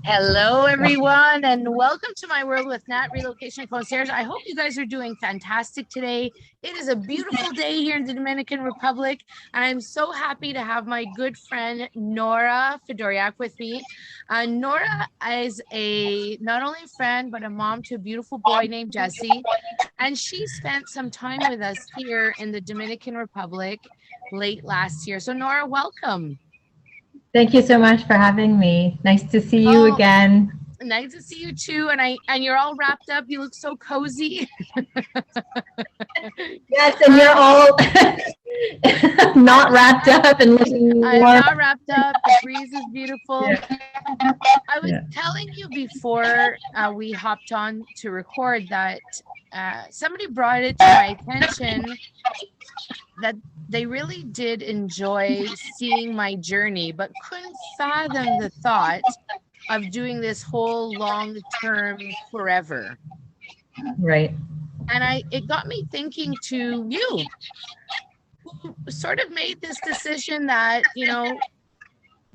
Hello, everyone, and welcome to my world with Nat Relocation Concierge. I hope you guys are doing fantastic today. It is a beautiful day here in the Dominican Republic, and I'm so happy to have my good friend Nora Fedoryak with me. Nora is a not only a friend but a mom to a beautiful boy named Jesse, and she spent some time with us here in the Dominican Republic late last year. So, Nora, welcome. Thank you so much for having me. Nice to see you Oh, again. nice to see you too. And you're all wrapped up. You look so cozy. Yes, and you're all not wrapped up and looking I'm warm. not wrapped up. The breeze is beautiful. Yeah. I was telling you before we hopped on to record that somebody brought it to my attention that they really did enjoy seeing my journey, but couldn't fathom the thought of doing this whole long term forever. Right. And it got me thinking to you, who sort of made this decision that,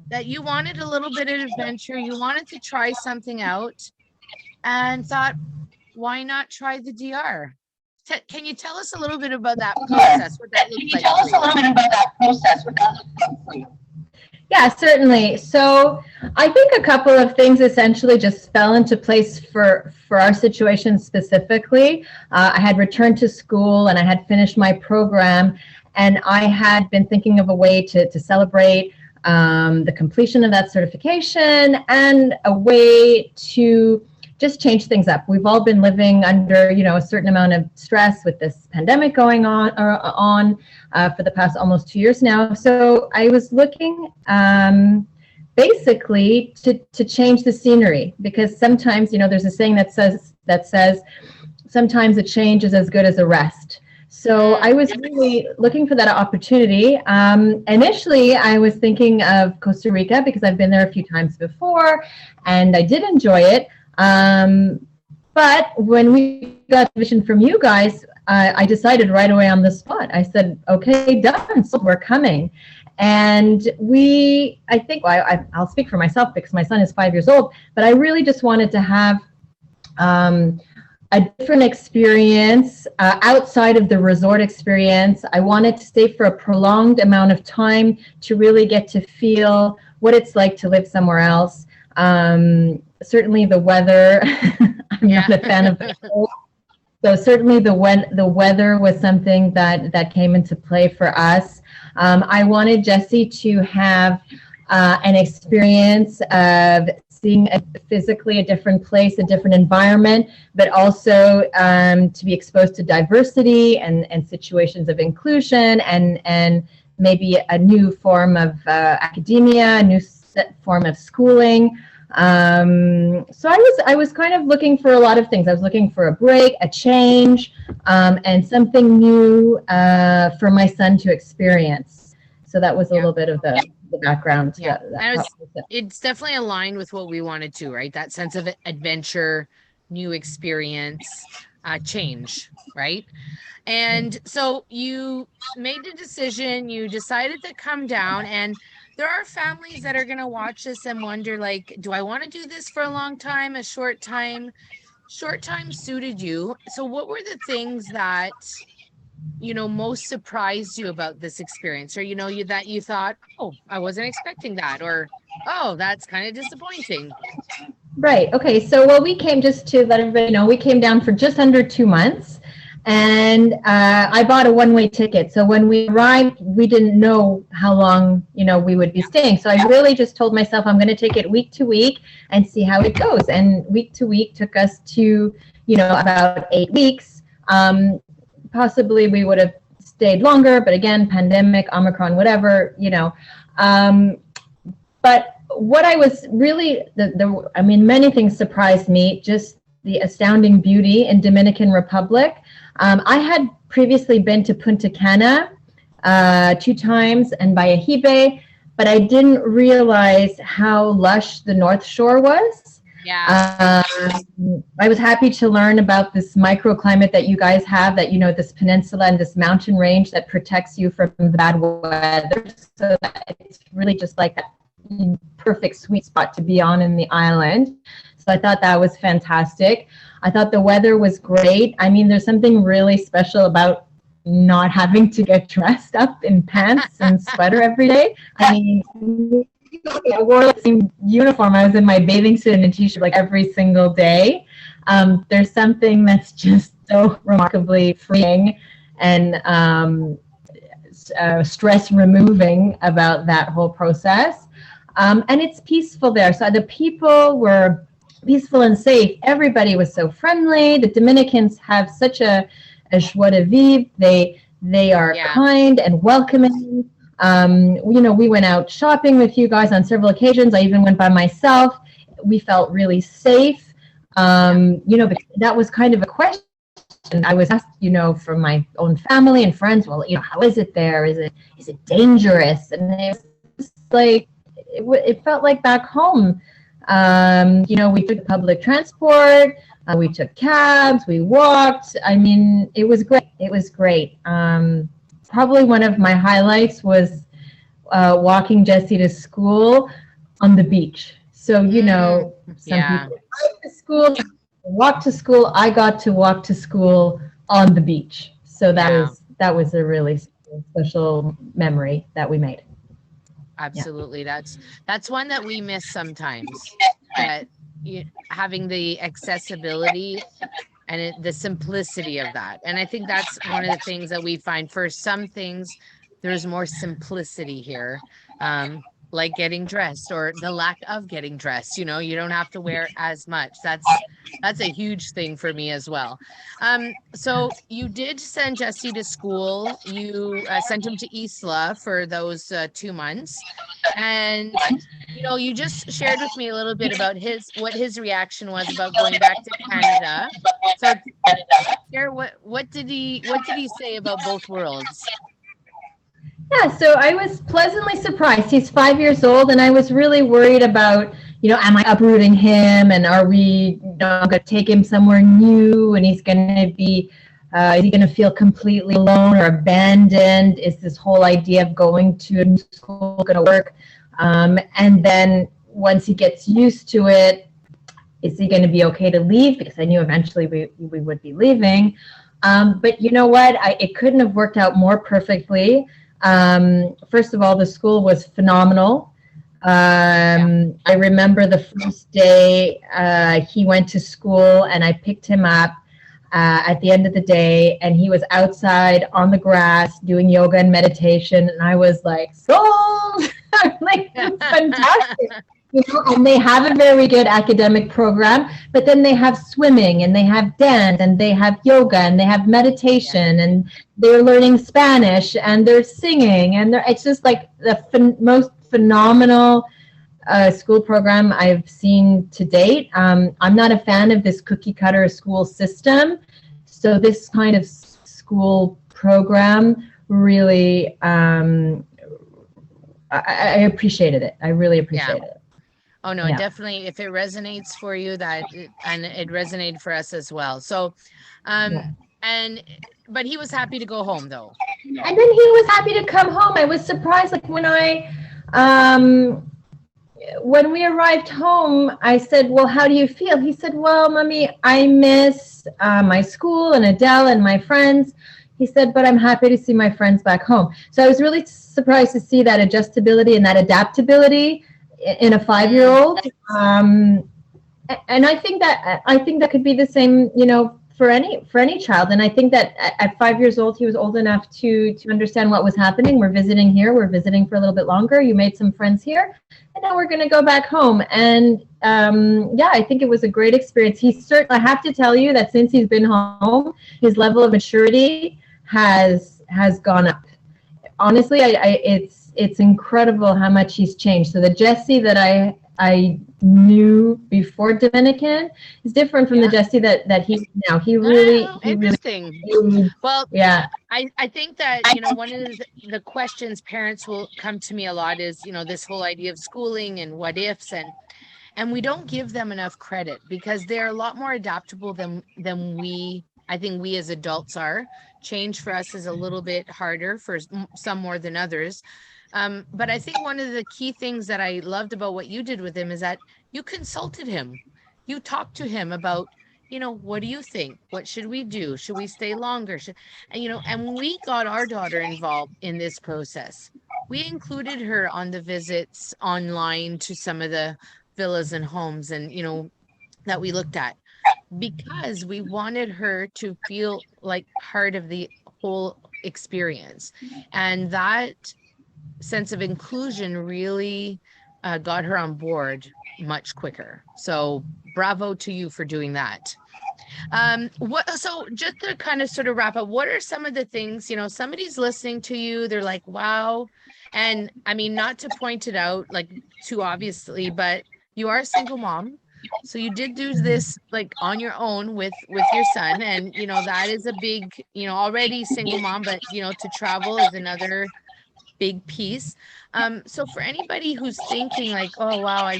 that you wanted a little bit of adventure, you wanted to try something out, and thought, why not try the DR? Can you tell us a little bit about that process? What that looks like? Tell us a little bit about that process. What that looks like for you? Yeah, certainly. So I think a couple of things essentially just fell into place for our situation specifically. I had returned to school and I had finished my program, and I had been thinking of a way to celebrate the completion of that certification and a way to just change things up. We've all been living under, a certain amount of stress with this pandemic going on for the past almost 2 years now. So I was looking basically to change the scenery, because sometimes, there's a saying that says sometimes a change is as good as a rest. So I was really looking for that opportunity. Initially, I was thinking of Costa Rica because I've been there a few times before and I did enjoy it. But when we got permission from you guys, I decided right away on the spot. I said, okay, done, so we're coming. And I'll speak for myself because my son is 5 years old, but I really just wanted to have a different experience outside of the resort experience. I wanted to stay for a prolonged amount of time to really get to feel what it's like to live somewhere else. Certainly the weather, I'm not a fan of the cold. So certainly the weather was something that came into play for us. I wanted Jesse to have an experience of seeing physically a different place, a different environment, but also to be exposed to diversity and situations of inclusion and maybe a new form of academia, a new form of schooling. So I was kind of looking for a lot of things. I was looking for a break, a change, and something new for my son to experience. So that was a little bit of the background. Yeah, it's definitely aligned with what we wanted to, right? That sense of adventure, new experience, change, right? And so you made the decision, you decided to come down, and there are families that are going to watch this and wonder, like, do I want to do this for a long time, a short time? Short time suited you. So what were the things that, most surprised you about this experience? Or, that you thought, oh, I wasn't expecting that. Or, oh, that's kind of disappointing. Right. Okay. So, we came, just to let everybody know, we came down for just under 2 months. And I bought a one-way ticket. So when we arrived, we didn't know how long, we would be staying. So I really just told myself I'm going to take it week to week and see how it goes. And week to week took us to, about 8 weeks. Possibly we would have stayed longer, but again, pandemic, Omicron, whatever, But what I was really, many things surprised me, just the astounding beauty in Dominican Republic. I had previously been to Punta Cana 2 times and Bayahibe, but I didn't realize how lush the North Shore was. Yeah. I was happy to learn about this microclimate that you guys have, that, this peninsula and this mountain range that protects you from the bad weather. So that it's really just like that perfect sweet spot to be on in the island. So I thought that was fantastic. I thought the weather was great. I mean, there's something really special about not having to get dressed up in pants and sweater every day. I mean, I wore the same uniform. I was in my bathing suit and a t-shirt like every single day. There's something that's just so remarkably freeing and stress removing about that whole process. And it's peaceful there. So the people were peaceful and safe. Everybody was so friendly. The Dominicans have such a joie de vivre. They are kind and welcoming. We went out shopping with you guys on several occasions. I even went by myself. We felt really safe. That was kind of a question I was asked, from my own family and friends. Well, how is it there? Is it dangerous? And it was like it felt like back home. We took public transport. We took cabs. We walked. I mean, it was great. It was great. Probably one of my highlights was walking Jessie to school on the beach. So, some people walk to school. I got to walk to school on the beach. So that was a really special memory that we made. Absolutely. That's one that we miss sometimes, that having the accessibility and the simplicity of that. And I think that's one of the things that we find. For some things, there's more simplicity here, like getting dressed or the lack of getting dressed. You don't have to wear as much. That's a huge thing for me as well. So you did send Jesse to school. You sent him to Isla for those 2 months. And, you just shared with me a little bit about what his reaction was about going back to Canada. So share what did he say about both worlds? Yeah, so I was pleasantly surprised. He's 5 years old, and I was really worried about, am I uprooting him, and are we going to take him somewhere new, and he's going to be, is he going to feel completely alone or abandoned? Is this whole idea of going to a new school going to work? And then once he gets used to it, is he going to be okay to leave? Because I knew eventually we would be leaving. But you know what? It couldn't have worked out more perfectly. First of all, the school was phenomenal. I remember the first day he went to school and I picked him up at the end of the day, and he was outside on the grass doing yoga and meditation, and I was like, sold! Like, fantastic. And they have a very good academic program, but then they have swimming and they have dance and they have yoga and they have meditation and they're learning Spanish and they're singing, and it's just like the most phenomenal school program I've seen to date. I'm not a fan of this cookie cutter school system, so this kind of school program really, I appreciated it. I really appreciated it. Oh no, definitely. If it resonates for you, and it resonated for us as well. So, but he was happy to go home though. And then he was happy to come home. I was surprised, like when we arrived home, I said, well, how do you feel? He said, well, Mommy, I miss my school and Adele and my friends. He said, but I'm happy to see my friends back home. So I was really surprised to see that adjustability and that adaptability in a 5-year-old. And I think that could be the same, for any child. And I think that at 5 years old, he was old enough to understand what was happening. We're visiting here. We're visiting for a little bit longer. You made some friends here, and now we're going to go back home. And I think it was a great experience. I have to tell you that since he's been home, his level of maturity has gone up. Honestly, it's incredible how much he's changed. So the Jesse that I knew before Dominican is different from the Jesse that he's now. He really interesting. Well, I think that one of the questions parents will come to me a lot is this whole idea of schooling and what ifs, and we don't give them enough credit because they're a lot more adaptable than I think we as adults are. Change for us is a little bit harder, for some more than others. But I think one of the key things that I loved about what you did with him is that you consulted him. You talked to him about, what do you think? What should we do? Should we stay longer? And when we got our daughter involved in this process, we included her on the visits online to some of the villas and homes and, that we looked at because we wanted her to feel like part of the whole experience. And that sense of inclusion really got her on board much quicker. So bravo to you for doing that. So just to kind of sort of wrap up, what are some of the things, somebody's listening to you, they're like, wow. And I mean, not to point it out like too obviously, but you are a single mom. So you did do this like on your own with your son. And that is a big, already single mom, but to travel is another big piece. So for anybody who's thinking like, oh wow, I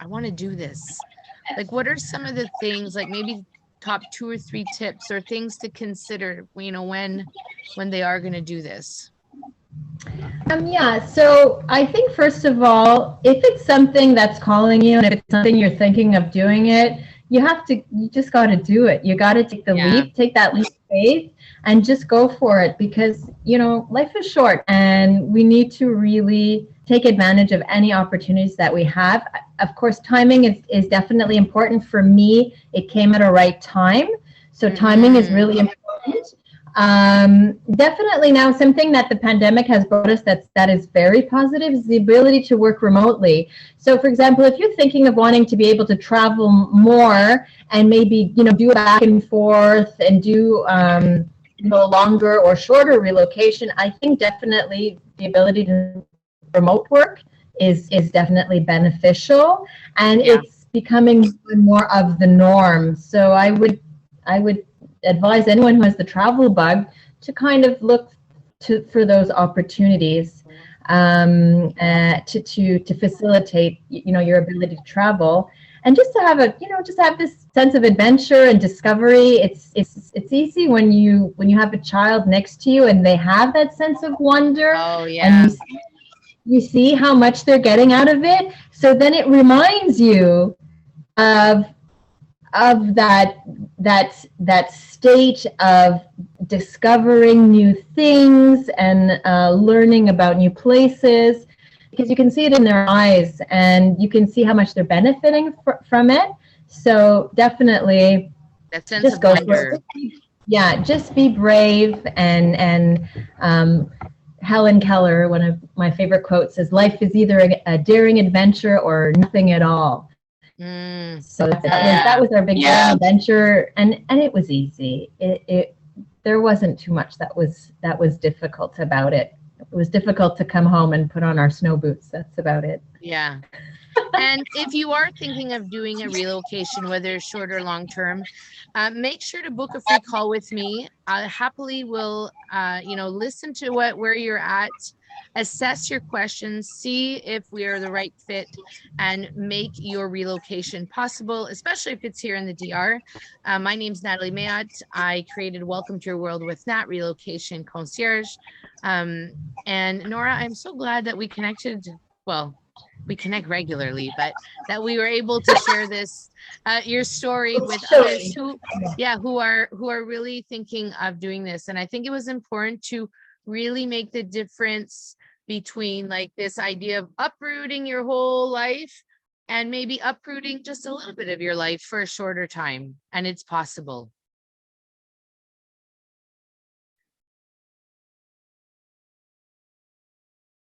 want to do this. Like, what are some of the things, like maybe top 2 or 3 tips or things to consider, when they are going to do this? Yeah, so I think first of all, if it's something that's calling you and if it's something you're thinking of doing it, you just got to do it. You got to take the Yeah. leap, take that leap of faith and just go for it because, life is short and we need to really take advantage of any opportunities that we have. Of course, timing is definitely important. For me, it came at a right time. So timing is really important. Definitely now something that the pandemic has brought us that is very positive is the ability to work remotely. So for example, if you're thinking of wanting to be able to travel more and maybe, do it back and forth and do, longer or shorter relocation, I think definitely the ability to remote work is definitely beneficial and it's becoming more of the norm. So I would advise anyone who has the travel bug to kind of look for those opportunities to facilitate your ability to travel and just to have this sense of adventure and discovery. It's easy when you have a child next to you and they have that sense of wonder. Oh yeah. And you see how much they're getting out of it, so then it reminds you of that state of discovering new things and learning about new places, because you can see it in their eyes and you can see how much they're benefiting from it. So definitely That sense just of go wonder. for it. Yeah, just be brave. And Helen Keller, one of my favorite quotes, says life is either a daring adventure or nothing at all. So that was our big adventure, and it was easy. There wasn't too much that was difficult about it. It was difficult to come home and put on our snow boots. That's about it. Yeah. And if you are thinking of doing a relocation, whether short or long term, make sure to book a free call with me. I happily will, listen to where you're at, assess your questions, see if we are the right fit, and make your relocation possible, especially if it's here in the DR. My name's Natalie Mayott. I created Welcome to Your World with Nat Relocation Concierge. And Nora, I'm so glad that we connected. Well, we connect regularly, but that we were able to share this, your story with others who are really thinking of doing this. And I think it was important to really make the difference between like this idea of uprooting your whole life and maybe uprooting just a little bit of your life for a shorter time. And it's possible.